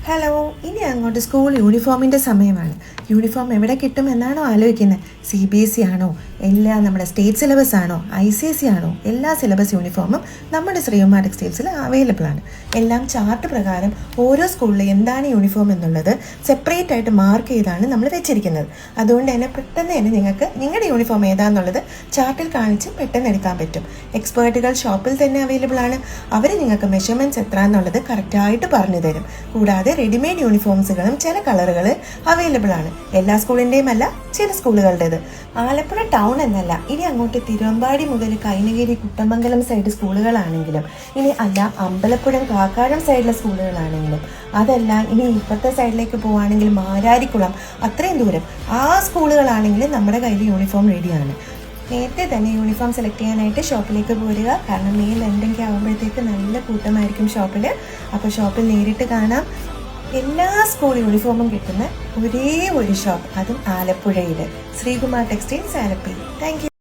Hello, ഇനി അങ്ങോട്ട് school യൂണിഫോമിൻ്റെ സമയമാണ്. യൂണിഫോം എവിടെ കിട്ടും എന്നാണോ ആലോചിക്കുന്നത്? CBSE ആണോ, എല്ലാ നമ്മുടെ സ്റ്റേറ്റ് സിലബസ് ആണോ, ICSE ആണോ? എല്ലാ സിലബസ് യൂണിഫോമും നമ്മുടെ ശ്രീകുമാർ ടെക്സ്റ്റൈൽസിൽ അവൈലബിൾ ആണ്. എല്ലാം ചാർട്ട് പ്രകാരം ഓരോ സ്കൂളിൽ എന്താണ് യൂണിഫോം എന്നുള്ളത് സെപ്പറേറ്റ് ആയിട്ട് മാർക്ക് ചെയ്താണ് നമ്മൾ വെച്ചിരിക്കുന്നത്. അതുകൊണ്ട് തന്നെ പെട്ടെന്ന് തന്നെ നിങ്ങൾക്ക് നിങ്ങളുടെ യൂണിഫോം ഏതാണെന്നുള്ളത് ചാർട്ടിൽ കാണിച്ച് പെട്ടെന്ന് എടുക്കാൻ പറ്റും. എക്സ്പേർട്ടുകൾ ഷോപ്പിൽ തന്നെ അവൈലബിൾ ആണ്. അവർ നിങ്ങൾക്ക് മെഷർമെൻറ്റ്സ് എത്ര എന്നുള്ളത് കറക്റ്റായിട്ട് പറഞ്ഞു തരും. കൂടാതെ റെഡിമെയ്ഡ് യൂണിഫോംസുകളും ചില കളറുകൾ അവൈലബിൾ ആണ്. എല്ലാ സ്കൂളിൻ്റെയും അല്ല, ചില സ്കൂളുകളുടേത്. ആലപ്പുഴ ടൗൺ എന്നല്ല, ഇനി അങ്ങോട്ട് തിരുവമ്പാടി മുതൽ കൈനഗിരി കുട്ടമംഗലം സൈഡ് സ്കൂളുകളാണെങ്കിലും, ഇനി അല്ല അമ്പലപ്പുഴം കാക്കാഴം സൈഡിലെ സ്കൂളുകളാണെങ്കിലും, അതല്ല ഇനി ഇപ്പുറത്തെ സൈഡിലേക്ക് പോവുകയാണെങ്കിൽ മാരാരിക്കുളം, അത്രയും ദൂരം ആ സ്കൂളുകളാണെങ്കിലും നമ്മുടെ കയ്യിൽ യൂണിഫോം റെഡിയാണ്. നേരത്തെ തന്നെ യൂണിഫോം സെലക്ട് ചെയ്യാനായിട്ട് ഷോപ്പിലേക്ക് പോരുക. കാരണം മെയ് എന്തെങ്കിലും ആകുമ്പോഴത്തേക്ക് നല്ല കൂട്ടമായിരിക്കും ഷോപ്പിൽ. അപ്പോൾ ഷോപ്പിൽ നേരിട്ട് കാണാം. എല്ലാ സ്കൂൾ യൂണിഫോമും കിട്ടുന്ന ഒരേ ഒരു ഷോപ്പ്, അതും ആലപ്പുഴയിൽ, Sreekumar textiles Alleppey. Thank you.